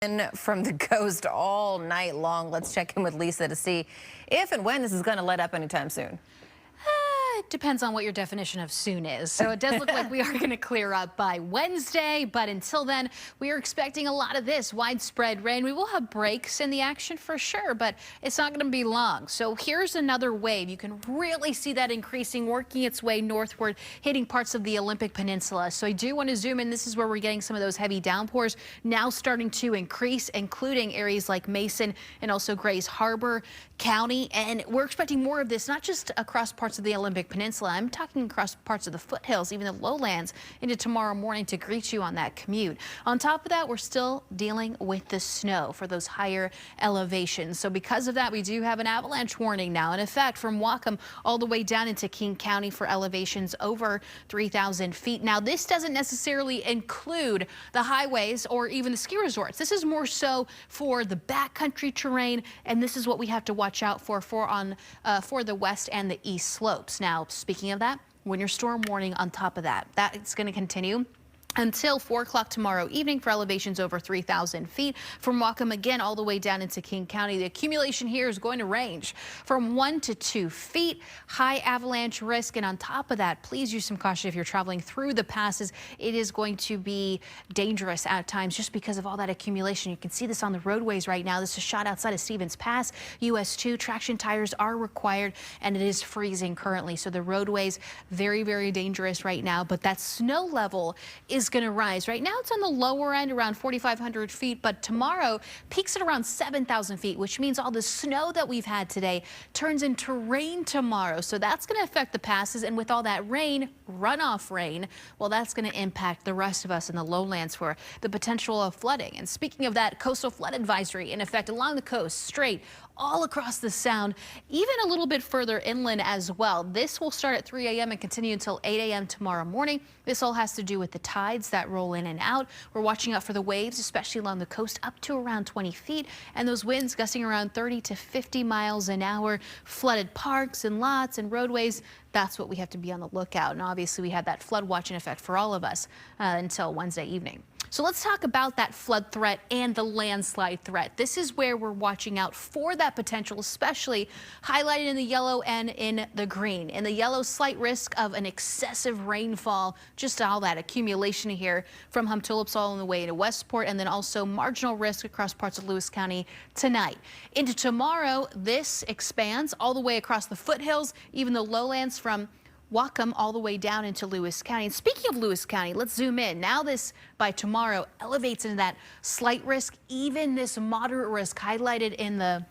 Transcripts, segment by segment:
From the coast all night long. Let's check in with Lisa to see if and when this is going to let up anytime soon. It depends on what your definition of soon is. So it does look like we are going to clear up by Wednesday, but until then, we are expecting a lot of this widespread rain. We will have breaks in the action for sure, but it's not going to be long. So here's another wave. You can really see that increasing, working its way northward, hitting parts of the Olympic Peninsula. So I do want to zoom in. This is where we're getting some of those heavy downpours now starting to increase, including areas like Mason and also Grays Harbor County. And we're expecting more of this, not just across parts of the Olympic Peninsula. I'm talking across parts of the foothills, even the lowlands, into tomorrow morning to greet you on that commute. On top of that, we're still dealing with the snow for those higher elevations. So because of that, we do have an avalanche warning now in effect from Whatcom all the way down into King County for elevations over 3,000 feet. Now, this doesn't necessarily include the highways or even the ski resorts. This is more so for the backcountry terrain, and this is what we have to watch out for the west and the east slopes. Now, speaking of that, winter storm warning on top of that. That is going to continue until 4 o'clock tomorrow evening for elevations over 3,000 feet. From Whatcom again all the way down into King County. The accumulation here is going to range from 1 to 2 feet. High avalanche risk. And on top of that, please use some caution if you're traveling through the passes. It is going to be dangerous at times just because of all that accumulation. You can see this on the roadways right now. This is shot outside of Stevens Pass. US 2 traction tires are required and it is freezing currently. So the roadways very, very dangerous right now. But that snow level is going to rise. Right now it's on the lower end around 4,500 feet, but tomorrow peaks at around 7,000 feet, which means all the snow that we've had today turns into rain tomorrow. So that's going to affect the passes, and with all that rain, runoff rain, well, that's going to impact the rest of us in the lowlands for the potential of flooding. And speaking of that, coastal flood advisory in effect along the coast, straight all across the Sound, even a little bit further inland as well. This will start at 3 a.m. and continue until 8 a.m. tomorrow morning. This all has to do with the tides that roll in and out. We're watching out for the waves, especially along the coast, up to around 20 feet, and those winds gusting around 30 to 50 miles an hour. Flooded parks and lots and roadways, that's what we have to be on the lookout. And obviously we have that flood watch in effect for all of us until Wednesday evening. So let's talk about that flood threat and the landslide threat. This is where we're watching out for that potential, especially highlighted in the yellow and in the green. In the yellow, slight risk of an excessive rainfall, just all that accumulation here from Humptulips all on the way to Westport, and then also marginal risk across parts of Lewis County tonight. Into tomorrow, this expands all the way across the foothills, even the lowlands from Whatcom all the way down into Lewis County. And speaking of Lewis County, let's zoom in. Now this, by tomorrow, elevates into that slight risk, even this moderate risk highlighted in the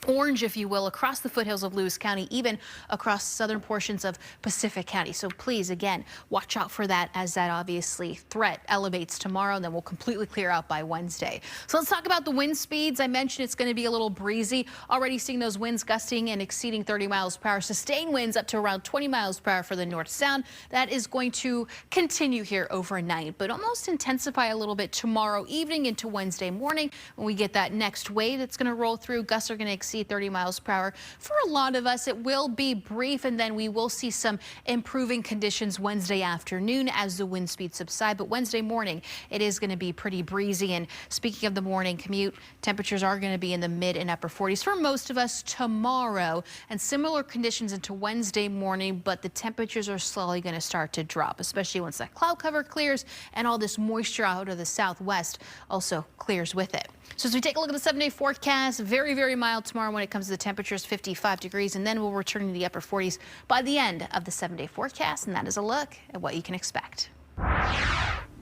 orange, if you will, across the foothills of Lewis County, even across southern portions of Pacific County. So please, again, watch out for that as that obviously threat elevates tomorrow, and then we'll completely clear out by Wednesday. So let's talk about the wind speeds. I mentioned it's going to be a little breezy. Already seeing those winds gusting and exceeding 30 miles per hour. Sustained winds up to around 20 miles per hour for the North Sound. That is going to continue here overnight, but almost intensify a little bit tomorrow evening into Wednesday morning when we get that next wave that's going to roll through. Gusts are going to exceed 30 miles per hour. For a lot of us, it will be brief, and then we will see some improving conditions Wednesday afternoon as the wind speeds subside. But Wednesday morning, it is going to be pretty breezy. And speaking of the morning commute, temperatures are going to be in the mid and upper 40s for most of us tomorrow, and similar conditions into Wednesday morning, but the temperatures are slowly going to start to drop, especially once that cloud cover clears and all this moisture out of the southwest also clears with it. So as we take a look at the 7-day forecast, very, very mild tomorrow when it comes to the temperatures, 55 degrees, and then we'll return to the upper 40s by the end of the 7-day forecast. And that is a look at what you can expect. All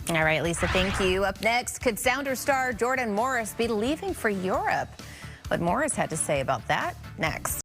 right, Lisa, thank you. Up next, could Sounder star Jordan Morris be leaving for Europe? What Morris had to say about that next.